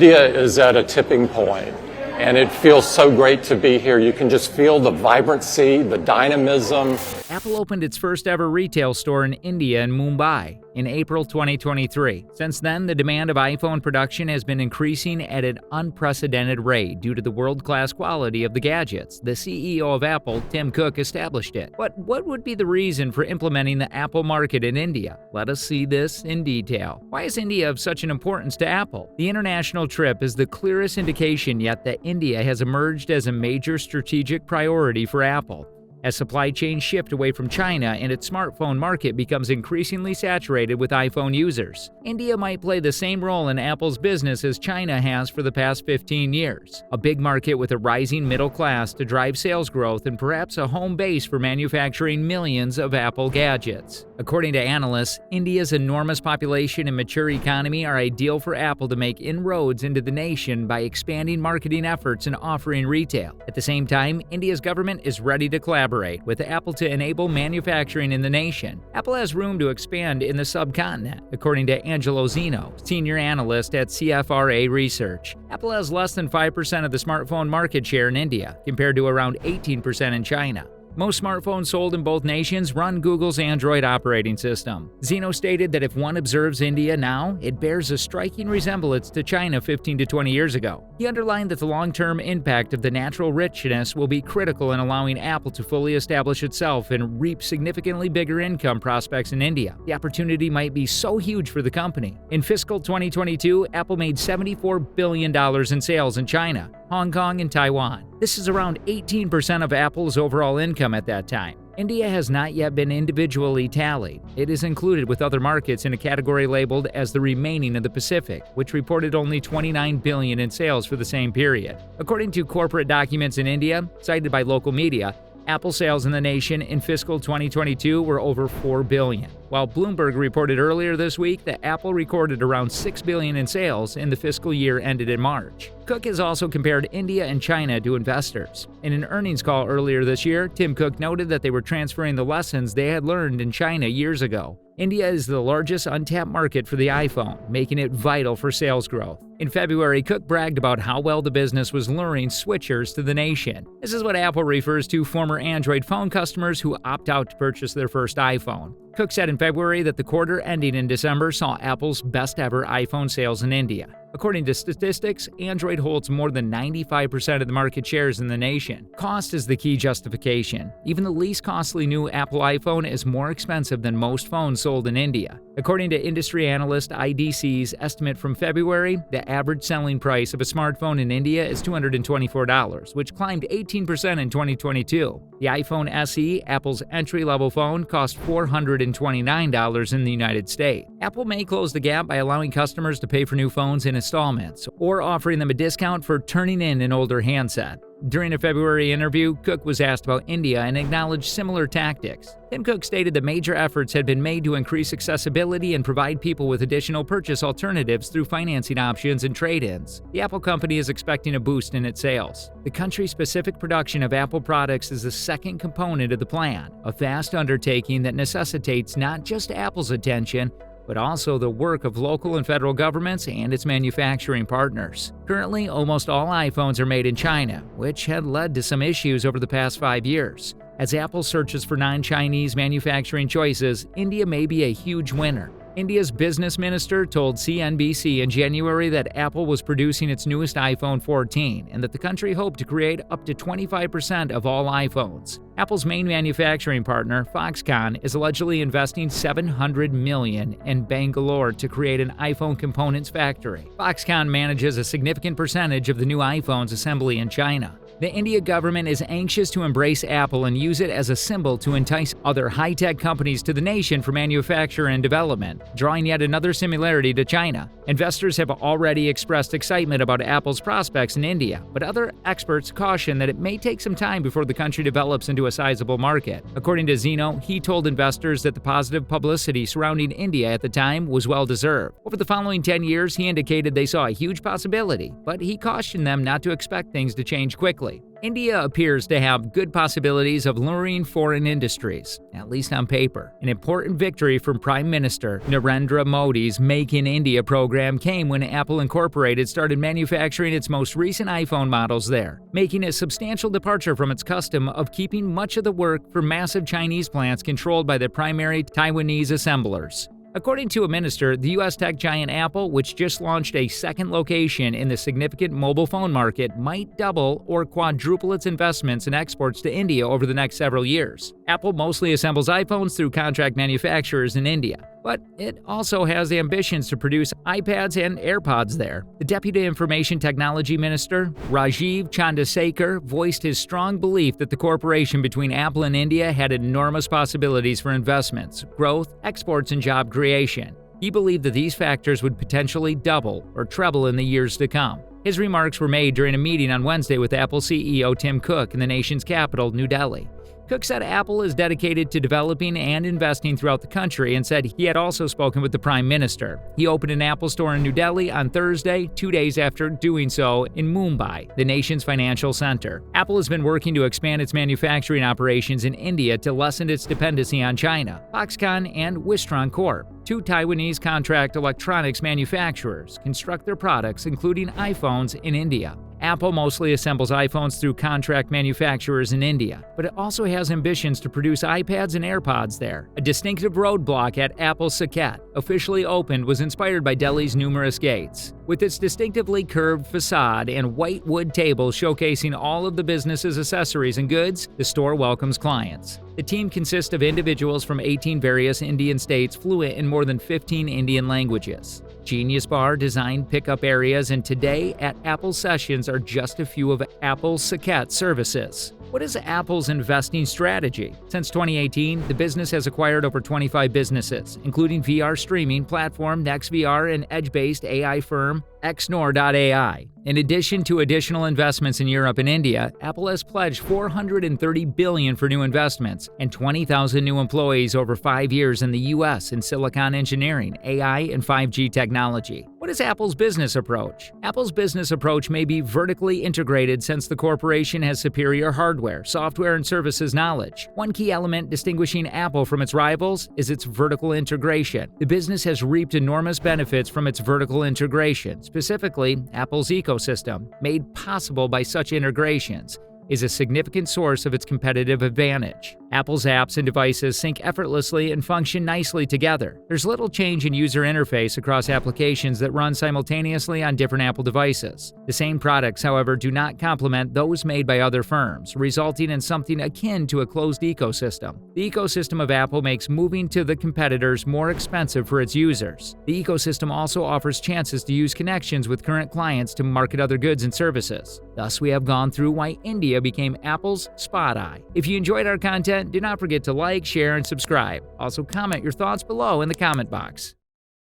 India is at a tipping point, and it feels so great to be here. You can just feel the vibrancy, the dynamism. Apple opened its first ever retail store in India in Mumbai in April 2023. Since then, the demand of iPhone production has been increasing at an unprecedented rate due to the world-class quality of the gadgets. The CEO of Apple, Tim Cook, established it. But what would be the reason for implementing the Apple market in India? Let us see this in detail. Why is India of such an importance to Apple? The international trip is the clearest indication yet that India has emerged as a major strategic priority for Apple. As supply chains shift away from China and its smartphone market becomes increasingly saturated with iPhone users, India might play the same role in Apple's business as China has for the past 15 years. A big market with a rising middle class to drive sales growth and perhaps a home base for manufacturing millions of Apple gadgets. According to analysts, India's enormous population and mature economy are ideal for Apple to make inroads into the nation by expanding marketing efforts and offering retail. At the same time, India's government is ready to collaborate with Apple to enable manufacturing in the nation. Apple has room to expand in the subcontinent, according to Angelo Zeno, senior analyst at CFRA Research. Apple has less than 5% of the smartphone market share in India, compared to around 18% in China. Most smartphones sold in both nations run Google's Android operating system. Zeno stated that if one observes India now, it bears a striking resemblance to China 15 to 20 years ago. He underlined that the long-term impact of the natural richness will be critical in allowing Apple to fully establish itself and reap significantly bigger income prospects in India. The opportunity might be so huge for the company. In fiscal 2022, Apple made $74 billion in sales in China, Hong Kong, and Taiwan. This is around 18% of Apple's overall income at that time. India has not yet been individually tallied. It is included with other markets in a category labeled as the remaining of the Pacific, which reported only $29 billion in sales for the same period. According to corporate documents in India, cited by local media, Apple sales in the nation in fiscal 2022 were over $4 billion, while Bloomberg reported earlier this week that Apple recorded around $6 billion in sales in the fiscal year ended in March. Cook has also compared India and China to investors. In an earnings call earlier this year, Tim Cook noted that they were transferring the lessons they had learned in China years ago. India is the largest untapped market for the iPhone, making it vital for sales growth. In February, Cook bragged about how well the business was luring switchers to the nation. This is what Apple refers to former Android phone customers who opt out to purchase their first iPhone. Cook said in February that the quarter ending in December saw Apple's best ever iPhone sales in India. According to statistics, Android holds more than 95% of the market shares in the nation. Cost is the key justification. Even the least costly new Apple iPhone is more expensive than most phones sold in India. According to industry analyst IDC's estimate from February, the average selling price of a smartphone in India is $224, which climbed 18% in 2022. The iPhone SE, Apple's entry-level phone, cost $429 in the United States. Apple may close the gap by allowing customers to pay for new phones in installments or offering them a discount for turning in an older handset. During a February interview, Cook was asked about India and acknowledged similar tactics. Tim Cook stated that major efforts had been made to increase accessibility and provide people with additional purchase alternatives through financing options and trade-ins. The Apple company is expecting a boost in its sales. The country-specific production of Apple products is the second component of the plan, a vast undertaking that necessitates not just Apple's attention, but also the work of local and federal governments and its manufacturing partners. Currently, almost all iPhones are made in China, which had led to some issues over the past 5 years. As Apple searches for non-Chinese manufacturing choices, India may be a huge winner. India's business minister told CNBC in January that Apple was producing its newest iPhone 14 and that the country hoped to create up to 25% of all iPhones. Apple's main manufacturing partner, Foxconn, is allegedly investing $700 million in Bangalore to create an iPhone components factory. Foxconn manages a significant percentage of the new iPhone's assembly in China. The India government is anxious to embrace Apple and use it as a symbol to entice other high-tech companies to the nation for manufacture and development, drawing yet another similarity to China. Investors have already expressed excitement about Apple's prospects in India, but other experts caution that it may take some time before the country develops into a sizable market. According to Zeno, he told investors that the positive publicity surrounding India at the time was well-deserved. Over the following 10 years, he indicated they saw a huge possibility, but he cautioned them not to expect things to change quickly. globally. India appears to have good possibilities of luring foreign industries, at least on paper. An important victory from Prime Minister Narendra Modi's Make in India program came when Apple Incorporated started manufacturing its most recent iPhone models there, making a substantial departure from its custom of keeping much of the work for massive Chinese plants controlled by the primary Taiwanese assemblers. According to a minister, the U.S. tech giant Apple, which just launched a second location in the significant mobile phone market, might double or quadruple its investments in exports to India over the next several years. Apple mostly assembles iPhones through contract manufacturers in India, but it also has ambitions to produce iPads and AirPods there. The Deputy Information Technology Minister, Rajiv Chandrasekhar, voiced his strong belief that the cooperation between Apple and India had enormous possibilities for investments, growth, exports, and job creation. He believed that these factors would potentially double or treble in the years to come. His remarks were made during a meeting on Wednesday with Apple CEO Tim Cook in the nation's capital, New Delhi. Cook said Apple is dedicated to developing and investing throughout the country and said he had also spoken with the Prime Minister. He opened an Apple store in New Delhi on Thursday, 2 days after doing so in Mumbai, the nation's financial center. Apple has been working to expand its manufacturing operations in India to lessen its dependency on China. Foxconn and Wistron Corp, two Taiwanese contract electronics manufacturers, construct their products, including iPhones, in India. Apple mostly assembles iPhones through contract manufacturers in India, but it also has ambitions to produce iPads and AirPods there. A distinctive roadblock at Apple Saket, officially opened, was inspired by Delhi's numerous gates. With its distinctively curved facade and white wood tables showcasing all of the business's accessories and goods, the store welcomes clients. The team consists of individuals from 18 various Indian states fluent in more than 15 Indian languages. Genius Bar designed pickup areas, and today at Apple Sessions are just a few of Apple's Saket services. What is Apple's investing strategy? Since 2018, the business has acquired over 25 businesses, including VR streaming platform NextVR and edge-based AI firm Xnor.ai. In addition to additional investments in Europe and India, Apple has pledged $430 billion for new investments and 20,000 new employees over 5 years in the U.S. in silicon engineering, AI, and 5G technology. What is Apple's business approach? Apple's business approach may be vertically integrated since the corporation has superior hardware, software, and services knowledge. One key element distinguishing Apple from its rivals is its vertical integration. The business has reaped enormous benefits from its vertical integration. Specifically, Apple's ecosystem, made possible by such integrations, is a significant source of its competitive advantage. Apple's apps and devices sync effortlessly and function nicely together. There's little change in user interface across applications that run simultaneously on different Apple devices. The same products, however, do not complement those made by other firms, resulting in something akin to a closed ecosystem. The ecosystem of Apple makes moving to the competitors more expensive for its users. The ecosystem also offers chances to use connections with current clients to market other goods and services. Thus, we have gone through why India became Apple's spot eye. If you enjoyed our content, do not forget to like, share, and subscribe. Also, comment your thoughts below in the comment box.